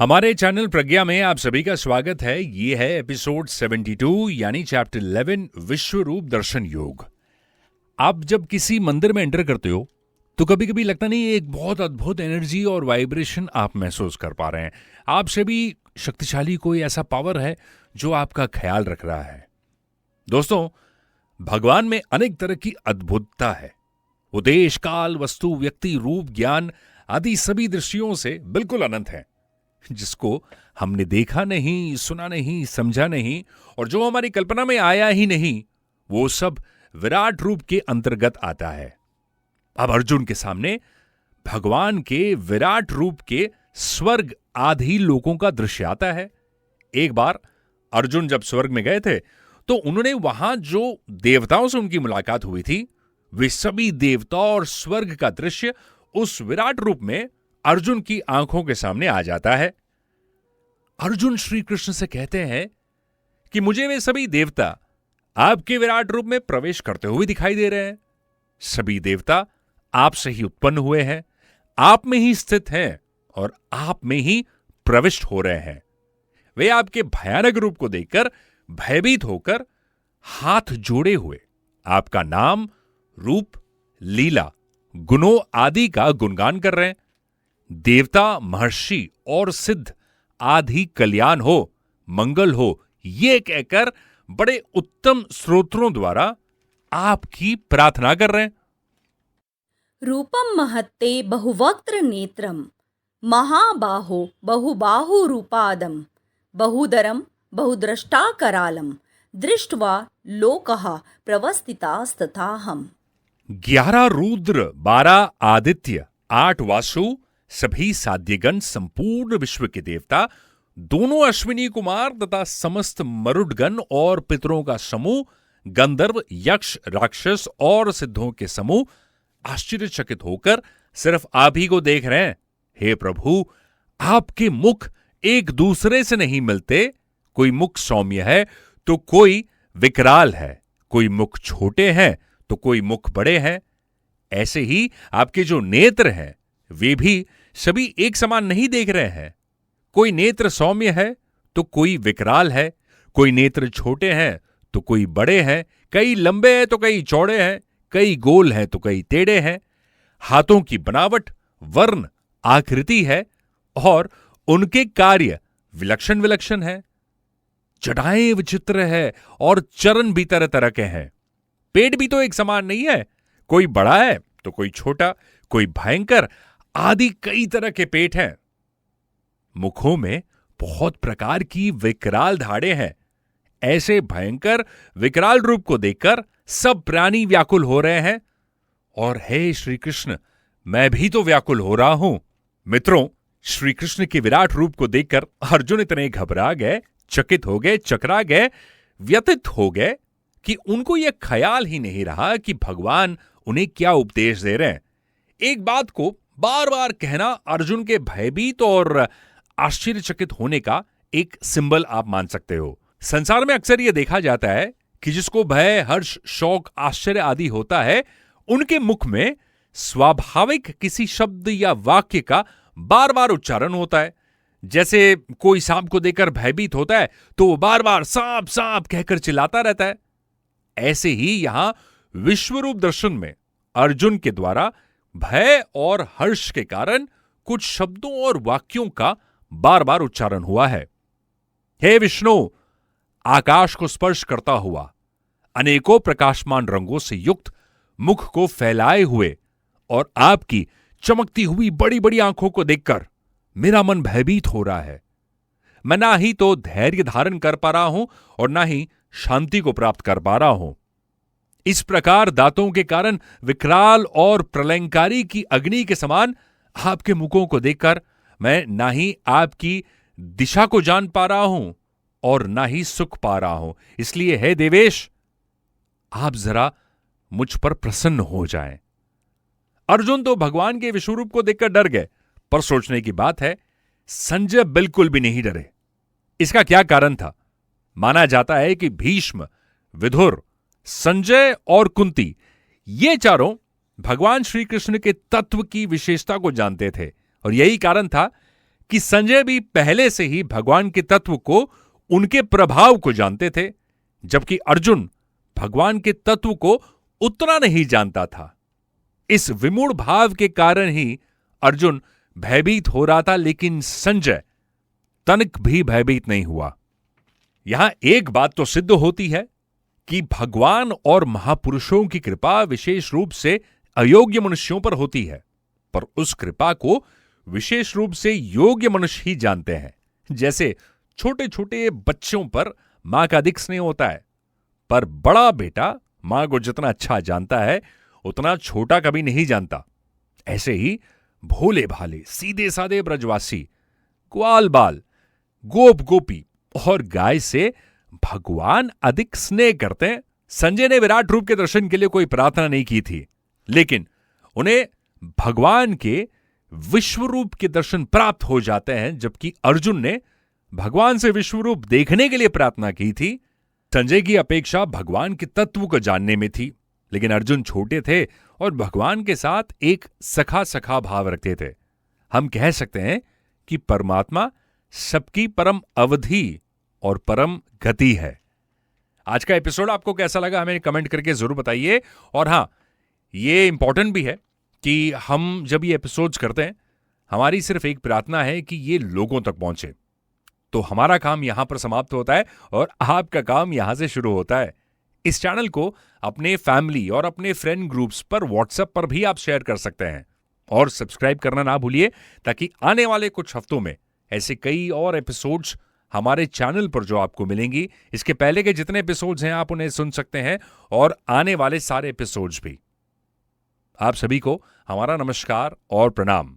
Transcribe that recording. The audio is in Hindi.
हमारे चैनल प्रज्ञा में आप सभी का स्वागत है। ये है एपिसोड 72 यानी चैप्टर 11 विश्व रूप दर्शन योग। आप जब किसी मंदिर में एंटर करते हो तो कभी कभी लगता नहीं एक बहुत अद्भुत एनर्जी और वाइब्रेशन आप महसूस कर पा रहे हैं। आपसे भी शक्तिशाली कोई ऐसा पावर है जो आपका ख्याल रख रहा है। दोस्तों, भगवान में अनेक तरह की अद्भुतता है। वो देश, काल, वस्तु, व्यक्ति, रूप, ज्ञान आदि सभी दृष्टियों से बिल्कुल अनंत है, जिसको हमने देखा नहीं, सुना नहीं, समझा नहीं और जो हमारी कल्पना में आया ही नहीं, वो सब विराट रूप के अंतर्गत आता है। अब अर्जुन के सामने भगवान के विराट रूप के स्वर्ग आदि लोकों का दृश्य आता है। एक बार अर्जुन जब स्वर्ग में गए थे तो उन्होंने वहां जो देवताओं से उनकी मुलाकात हुई थी, वे सभी देवता और स्वर्ग का दृश्य उस विराट रूप में अर्जुन की आंखों के सामने आ जाता है। अर्जुन श्री कृष्ण से कहते हैं कि मुझे वे सभी देवता आपके विराट रूप में प्रवेश करते हुए दिखाई दे रहे हैं। सभी देवता आपसे ही उत्पन्न हुए हैं, आप में ही स्थित हैं और आप में ही प्रविष्ट हो रहे हैं। वे आपके भयानक रूप को देखकर भयभीत होकर हाथ जोड़े हुए आपका नाम, रूप, लीला, गुणों आदि का गुणगान कर रहे हैं। देवता, महर्षि और सिद्ध आदि कल्याण हो, मंगल हो, ये कहकर बड़े उत्तम स्रोत्रों द्वारा आपकी प्रार्थना कर रहे हैं। रूपम महत्ते बहुवक्त्र नेत्रम महाबाहो बहुबाहुरूपादम बहुदरम बहुद्रष्टा करालम दृष्ट्वा लोकः प्रवस्थितास्तथाहम्। 11 रुद्र, 12 आदित्य, 8 वासु, सभी साध्यगण, संपूर्ण विश्व के देवता, दोनों अश्विनी कुमार तथा समस्त मरुडगण और पितरों का समूह, गंधर्व, यक्ष, राक्षस और सिद्धों के समूह आश्चर्यचकित होकर सिर्फ आप ही को देख रहे हैं। हे प्रभु, आपके मुख एक दूसरे से नहीं मिलते। कोई मुख सौम्य है तो कोई विकराल है, कोई मुख छोटे हैं तो कोई मुख बड़े हैं। ऐसे ही आपके जो नेत्र हैं वे भी सभी एक समान नहीं देख रहे हैं। कोई नेत्र सौम्य है तो कोई विकराल है, कोई नेत्र छोटे हैं तो कोई बड़े हैं, कई लंबे हैं तो कई चौड़े हैं, कई गोल हैं तो कई टेढ़े हैं। हाथों की बनावट, वर्ण, आकृति है और उनके कार्य विलक्षण विलक्षण है। जटाएं विचित्र है और चरण भी तरह तरह के हैं। पेट भी तो एक समान नहीं है, कोई बड़ा है तो कोई छोटा, कोई भयंकर आदि कई तरह के पेट हैं। मुखों में बहुत प्रकार की विकराल धाड़ें हैं। ऐसे भयंकर विकराल रूप को देखकर सब प्राणी व्याकुल हो रहे हैं। और हे श्री कृष्ण, मैं भी तो व्याकुल हो रहा हूं। मित्रों, श्री कृष्ण के विराट रूप को देखकर अर्जुन इतने घबरा गए, चकित हो गए, चकरा गए, व्यथित हो गए कि उनको यह ख्याल ही नहीं रहा कि भगवान उन्हें क्या उपदेश दे रहे हैं। एक बात को बार बार कहना अर्जुन के भयभीत और आश्चर्यचकित होने का एक सिंबल आप मान सकते हो। संसार में अक्सर यह देखा जाता है कि जिसको भय, हर्ष, शौक, आश्चर्य आदि होता है, उनके मुख में स्वाभाविक किसी शब्द या वाक्य का बार बार उच्चारण होता है। जैसे कोई सांप को देखकर भयभीत होता है तो वो बार बार सांप सांप कहकर चिल्लाता रहता है। ऐसे ही यहां विश्वरूप दर्शन में अर्जुन के द्वारा भय और हर्ष के कारण कुछ शब्दों और वाक्यों का बार बार उच्चारण हुआ है। हे विष्णु, आकाश को स्पर्श करता हुआ, अनेकों प्रकाशमान रंगों से युक्त मुख को फैलाए हुए और आपकी चमकती हुई बड़ी बड़ी आंखों को देखकर मेरा मन भयभीत हो रहा है। मैं ना ही तो धैर्य धारण कर पा रहा हूं और ना ही शांति को प्राप्त कर पा रहा हूं। इस प्रकार दांतों के कारण विकराल और प्रलयंकारी की अग्नि के समान आपके मुखों को देखकर मैं ना ही आपकी दिशा को जान पा रहा हूं और ना ही सुख पा रहा हूं। इसलिए हे देवेश, आप जरा मुझ पर प्रसन्न हो जाएं। अर्जुन तो भगवान के विश्वरूप को देखकर डर गए, पर सोचने की बात है, संजय बिल्कुल भी नहीं डरे। इसका क्या कारण था? माना जाता है कि भीष्म, विदुर, संजय और कुंती ये चारों भगवान श्री कृष्ण के तत्व की विशेषता को जानते थे और यही कारण था कि संजय भी पहले से ही भगवान के तत्व को, उनके प्रभाव को जानते थे, जबकि अर्जुन भगवान के तत्व को उतना नहीं जानता था। इस विमूढ़ भाव के कारण ही अर्जुन भयभीत हो रहा था, लेकिन संजय तनिक भी भयभीत नहीं हुआ। यहां एक बात तो सिद्ध होती है कि भगवान और महापुरुषों की कृपा विशेष रूप से अयोग्य मनुष्यों पर होती है, पर उस कृपा को विशेष रूप से योग्य मनुष्य ही जानते हैं। जैसे छोटे छोटे बच्चों पर मां का अधिक स्नेह होता है, पर बड़ा बेटा मां को जितना अच्छा जानता है उतना छोटा कभी नहीं जानता। ऐसे ही भोले भाले सीधे साधे ब्रजवासी, ग्वाल बाल, गोप गोपी और गाय से भगवान अधिक स्नेह करते हैं। संजय ने विराट रूप के दर्शन के लिए कोई प्रार्थना नहीं की थी, लेकिन उन्हें भगवान के विश्व रूप के दर्शन प्राप्त हो जाते हैं, जबकि अर्जुन ने भगवान से विश्व रूप देखने के लिए प्रार्थना की थी। संजय की अपेक्षा भगवान के तत्व को जानने में थी, लेकिन अर्जुन छोटे थे और भगवान के साथ एक सखा सखा भाव रखते थे। हम कह सकते हैं कि परमात्मा सबकी परम अवधि और परम गति है। आज का एपिसोड आपको कैसा लगा हमें कमेंट करके जरूर बताइए। और हां, ये इंपॉर्टेंट भी है कि हम जब ये एपिसोड्स करते हैं, हमारी सिर्फ एक प्रार्थना है कि ये लोगों तक पहुंचे। तो हमारा काम यहां पर समाप्त होता है और आपका काम यहां से शुरू होता है। इस चैनल को अपने फैमिली और अपने फ्रेंड ग्रुप्स पर व्हाट्सएप पर भी आप शेयर कर सकते हैं और सब्सक्राइब करना ना भूलिए, ताकि आने वाले कुछ हफ्तों में ऐसे कई और एपिसोड्स हमारे चैनल पर जो आपको मिलेंगी, इसके पहले के जितने एपिसोड्स हैं आप उन्हें सुन सकते हैं और आने वाले सारे एपिसोड्स भी। आप सभी को हमारा नमस्कार और प्रणाम।